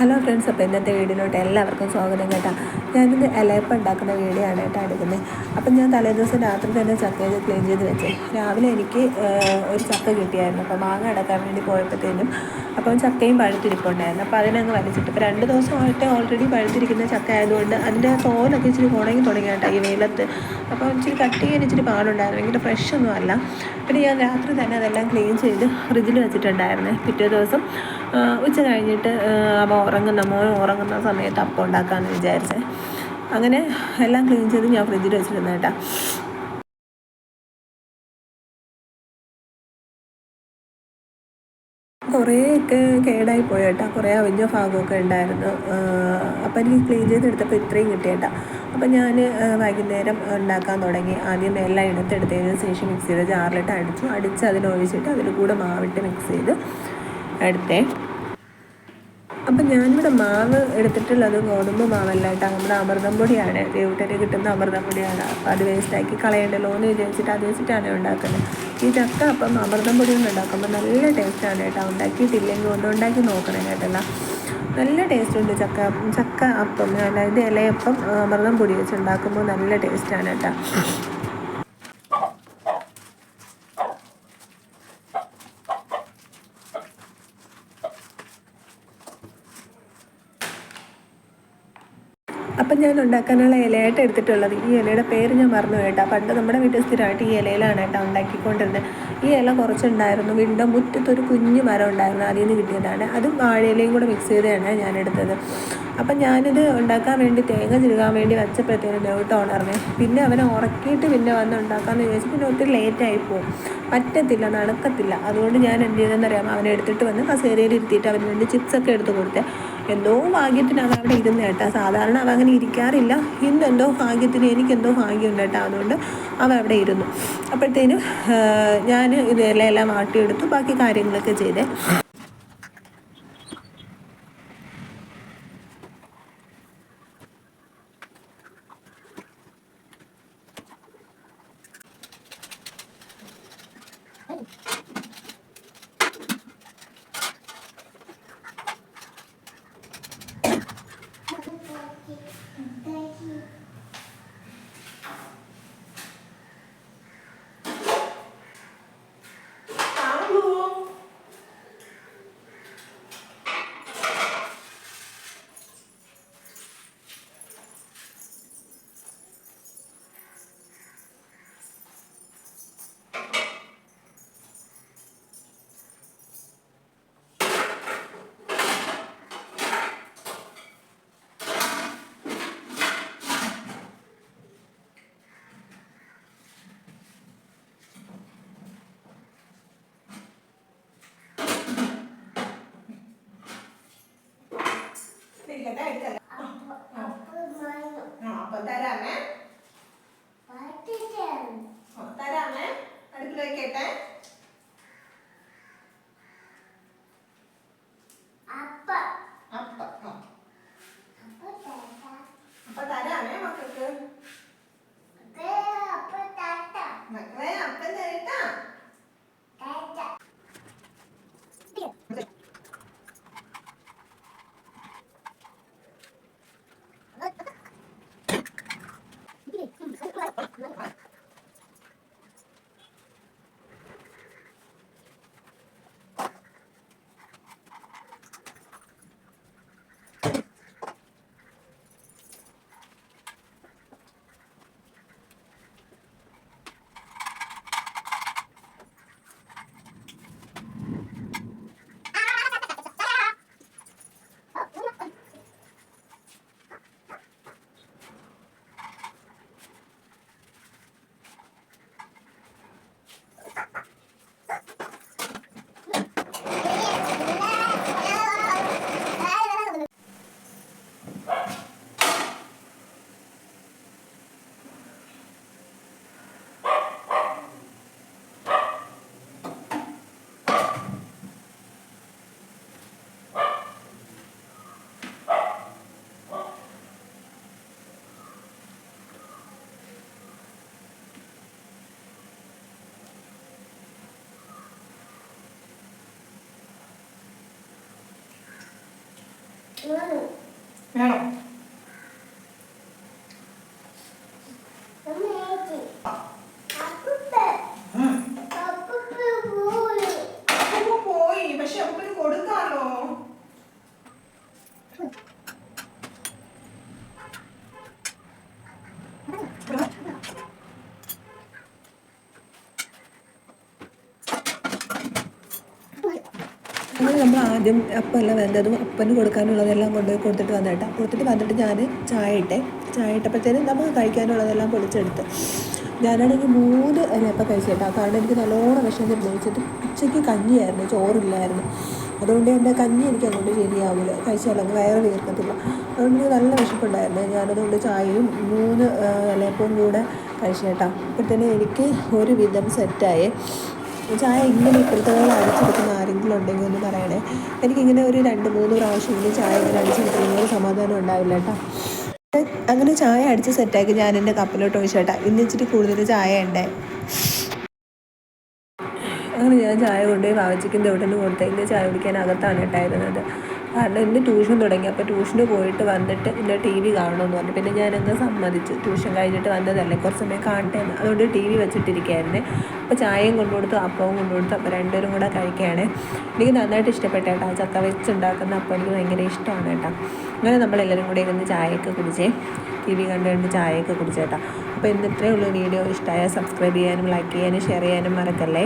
Hello friends, അപ്പോൾ ഇന്നത്തെ വീഡിയോയിലോട്ട് എല്ലാവർക്കും സ്വാഗതം കേട്ടോ. ഞാനിത് ഇലയപ്പം ഉണ്ടാക്കുന്ന വീഡിയോ ആണ് കേട്ടോ എടുക്കുന്നത്. അപ്പം ഞാൻ തലേദിവസം രാത്രി തന്നെ ചക്കയൊക്കെ ക്ലീൻ ചെയ്ത് വെച്ചേ. രാവിലെ എനിക്ക് ഒരു ചക്ക കിട്ടിയായിരുന്നു. അപ്പോൾ മാങ്ങ അടക്കാൻ വേണ്ടി പോയപ്പോഴത്തേനും അപ്പം ചക്കയും പഴുത്തിരിപ്പുണ്ടായിരുന്നു. അപ്പോൾ അതിനങ്ങ് വലിച്ചിട്ട് ഇപ്പോൾ 2 ദിവസമായിട്ട് ഓൾറെഡി പഴുത്തിരിക്കുന്ന ചക്ക ആയതുകൊണ്ട് അതിൻ്റെ തോലൊക്കെ ഇച്ചിരി ഉണങ്ങി തുടങ്ങി കേട്ടോ ഈ വെയിലത്ത്. അപ്പോൾ ഇച്ചിരി കട്ട് ചെയ്യാൻ ഇച്ചിരി പാടുണ്ടായിരുന്നു, ഭയങ്കര ഫ്രഷൊന്നും അല്ല. പിന്നെ ഞാൻ രാത്രി തന്നെ അതെല്ലാം ക്ലീൻ ചെയ്ത് ഫ്രിഡ്ജിൽ വെച്ചിട്ടുണ്ടായിരുന്നേ. പിറ്റേ ദിവസം ഉച്ച കഴിഞ്ഞിട്ട് മോൻ ഉറങ്ങുന്ന സമയത്ത് അപ്പം ഉണ്ടാക്കാമെന്ന് വിചാരിച്ചേ. അങ്ങനെ എല്ലാം ക്ലീൻ ചെയ്ത് ഞാൻ ഫ്രിഡ്ജിൽ വെച്ചിരുന്നു കേട്ടോ. കുറേയൊക്കെ കേടായി പോയി കേട്ടോ, കുറേ അവിഞ്ഞ ഭാഗമൊക്കെ ഉണ്ടായിരുന്നു. അപ്പം എനിക്ക് ക്ലീൻ ചെയ്തെടുത്തപ്പോൾ ഇത്രയും കിട്ടിയേട്ടാ. അപ്പം ഞാൻ വൈകുന്നേരം ഉണ്ടാക്കാൻ തുടങ്ങി. ആദ്യം എല്ലാം എടുത്തെടുത്തതിന് ശേഷം മിക്സിയുടെ ജാറിലിട്ട് അടിച്ച് അതിലൊഴിച്ചിട്ട് അതിൽ കൂടെ മാവിട്ട് മിക്സ് ചെയ്ത് എടുത്തേ. അപ്പം ഞാനിവിടെ മാവ് എടുത്തിട്ടുള്ളത് ഗോതമ്പ് മാവല്ല കേട്ടോ, നമ്മുടെ അമൃതം പൊടിയാണ്. ദേവൂട്ടന് കിട്ടുന്ന അമൃതം പൊടിയാണ്. അപ്പോൾ അത് വേസ്റ്റാക്കി കളയണ്ടല്ലോ എന്ന് വിചാരിച്ചിട്ട് അത് വെച്ചിട്ടാണ് ഉണ്ടാക്കുന്നത്. ഈ ചക്ക അപ്പം അമൃതം പൊടി കൊണ്ട് ഉണ്ടാക്കുമ്പോൾ നല്ല ടേസ്റ്റാണ് കേട്ടോ. ഉണ്ടാക്കിയിട്ടില്ലെങ്കിൽ ഒന്ന് ഉണ്ടാക്കി നോക്കണം കേട്ടല്ല, നല്ല ടേസ്റ്റ് ഉണ്ട് ചക്ക അപ്പം, അതായത് ഇലയപ്പം അമൃതം പൊടി വെച്ച് ഉണ്ടാക്കുമ്പോൾ നല്ല ടേസ്റ്റാണ് കേട്ടോ. അപ്പം ഞാൻ ഉണ്ടാക്കാനുള്ള ഇലയായിട്ട് എടുത്തിട്ടുള്ളത്, ഈ ഇലയുടെ പേര് ഞാൻ മറന്നു കേട്ടോ. പണ്ട് നമ്മുടെ വീട്ടിൽ സ്ഥിരമായിട്ട് ഈ ഇലയിലാണ് കേട്ടോ ഉണ്ടാക്കിക്കൊണ്ടിരുന്നത്. ഈ ഇല കുറച്ചുണ്ടായിരുന്നു. വീടിൻ്റെ മുറ്റത്തൊരു കുഞ്ഞു മരം ഉണ്ടായിരുന്നു, അതിൽ നിന്ന് കിട്ടിയതാണ്. അതും വാഴയിലയും കൂടെ മിക്സ് ചെയ്താണ് ഞാൻ എടുത്തത്. അപ്പം ഞാനിത് ഉണ്ടാക്കാൻ വേണ്ടി തേങ്ങ ചിരുകാൻ വേണ്ടി വെച്ചപ്പോഴത്തേനും ദേവൂട്ടൻ ഉണർന്നേ. പിന്നെ അവനെ ഉറക്കിയിട്ട് പിന്നെ വന്ന് ഉണ്ടാക്കാമെന്ന് വിചാരിച്ചു. പിന്നെ ഒത്തിരി ലേറ്റായി പോകും, പറ്റത്തില്ല, നടക്കത്തില്ല. അതുകൊണ്ട് ഞാൻ എന്ത് ചെയ്തെന്നറിയാം, അവനെ എടുത്തിട്ട് വന്ന് കസേരയിൽ ഇരുത്തിയിട്ട് അവന് വേണ്ടി ചിപ്സൊക്കെ എടുത്ത് കൊടുത്തേ. എന്തോ ഭാഗ്യത്തിന് അവൻ അവിടെ ഇരുന്ന് കേട്ടോ. സാധാരണ അവൻ അങ്ങനെ ഇരിക്കാറില്ല. ഇന്നെന്തോ ഭാഗ്യത്തിന്, എനിക്കെന്തോ ഭാഗ്യമുണ്ട് കേട്ടോ. അതുകൊണ്ട് അവൻ അവിടെ ഇരുന്നു. അപ്പോഴത്തേനും ഞാൻ ഇതെല്ലാം വാട്ടിയെടുത്തു, ബാക്കി കാര്യങ്ങളൊക്കെ ചെയ്തേ. അപ്പം തരാമേ, തരാമേ, അടുപ്പിൽ വെക്കട്ടെ. അപ്പൊ തരാമേ മക്കൾക്ക്, മക്കളെ അപ്പം തരട്ടാ. വേണോ? പോയി, പക്ഷെ അപ്പന് കൊടുക്കാമല്ലോ. അങ്ങനെ നമ്മൾ ആദ്യം അപ്പമെല്ലാം വെന്തതും അപ്പന് കൊടുക്കാനുള്ളതെല്ലാം കൊണ്ടുപോയി കൊടുത്തിട്ട് വന്നിട്ട് ഞാൻ ചായ ഇട്ടപ്പോഴത്തേനും നമുക്ക് കഴിക്കാനുള്ളതെല്ലാം പൊളിച്ചെടുത്ത്. ഞാനാണെങ്കിൽ 3 ഇലയപ്പം കഴിച്ചേട്ടാ. കാരണം എനിക്ക് നല്ലോണം വിശന്നിരുന്നു. വെച്ചിട്ട് ഉച്ചയ്ക്ക് കഞ്ഞിയായിരുന്നു, ചോറില്ലായിരുന്നു. അതുകൊണ്ട് എൻ്റെ കഞ്ഞി എനിക്ക് അങ്ങോട്ട് ശരിയാവില്ല, കഴിച്ചാലങ്ങ് വയറ് വീർക്കത്തില്ല. അതുകൊണ്ട് എനിക്ക് നല്ല വിശപ്പുണ്ടായിരുന്നു. ഞാനതുകൊണ്ട് ചായയും 3 ഇലയപ്പവും കൂടെ കഴിച്ചേട്ടാ. അപ്പോഴത്തേനും എനിക്ക് ഒരു വിധം സെറ്റായേ. ചായ ഇങ്ങനെ ഇപ്പോഴത്തോളം അടിച്ചെടുക്കുന്ന ആരെങ്കിലും ഉണ്ടെങ്കിൽ ഒന്ന് പറയണേ. എനിക്കിങ്ങനെ ഒരു 2-3 പ്രാവശ്യമെങ്കിലും ചായ ഇങ്ങനെ അടിച്ചെടുക്കുന്ന ഒരു സമാധാനം ഉണ്ടാവില്ല കേട്ടോ. അങ്ങനെ ചായ അടിച്ച് സെറ്റാക്കി ഞാൻ എൻ്റെ കപ്പിലോട്ട് ഒഴിച്ചേട്ടാ. ഇന്ന് ഇച്ചിരി കൂടുതൽ ചായ ഉണ്ട്. അങ്ങനെ ഞാൻ ചായ കൊണ്ടുപോയി വാവച്ചിക്കും ദേവട്ടനും കൊടുത്ത്. ഇന്ന് ചായ കുടിക്കാൻ അകത്താണ് കേട്ടായിരുന്നത്. കാരണം ഇന്ന് ട്യൂഷൻ തുടങ്ങി. അപ്പോൾ ട്യൂഷന് പോയിട്ട് വന്നിട്ട് ഇന്ന് TV കാണണമെന്ന് പറഞ്ഞു. പിന്നെ ഞാനങ്ങ് സമ്മതിച്ചു. ട്യൂഷൻ കഴിഞ്ഞിട്ട് വന്നതല്ലേ, കുറച്ച് സമയം കാണട്ടെ എന്ന്. അതുകൊണ്ട് TV വെച്ചിട്ടിരിക്കുകയായിരുന്നു. അപ്പോൾ ചായയും കൊണ്ടുകൊടുത്തു, അപ്പവും കൊണ്ടുകൊടുത്തു. അപ്പോൾ രണ്ടുപേരും കൂടെ കഴിക്കുകയാണ്. എനിക്ക് നന്നായിട്ട് ഇഷ്ടപ്പെട്ട കേട്ടോ. ചക്ക വെച്ചുണ്ടാക്കുന്ന അപ്പം എനിക്ക് ഭയങ്കര ഇഷ്ടമാണ് കേട്ടോ. അങ്ങനെ നമ്മളെല്ലാവരും കൂടെ ഇരുന്ന് ചായയൊക്കെ കുടിച്ചേ. TV കണ്ടുകൊണ്ട് ചായയൊക്കെ കുടിച്ചേട്ടാ. അപ്പോൾ ഇന്ന് ഇത്രയേ ഉള്ളൂ വീഡിയോ. ഇഷ്ടമായ സബ്സ്ക്രൈബ് ചെയ്യാനും ലൈക്ക് ചെയ്യാനും ഷെയർ ചെയ്യാനും മറക്കല്ലേ.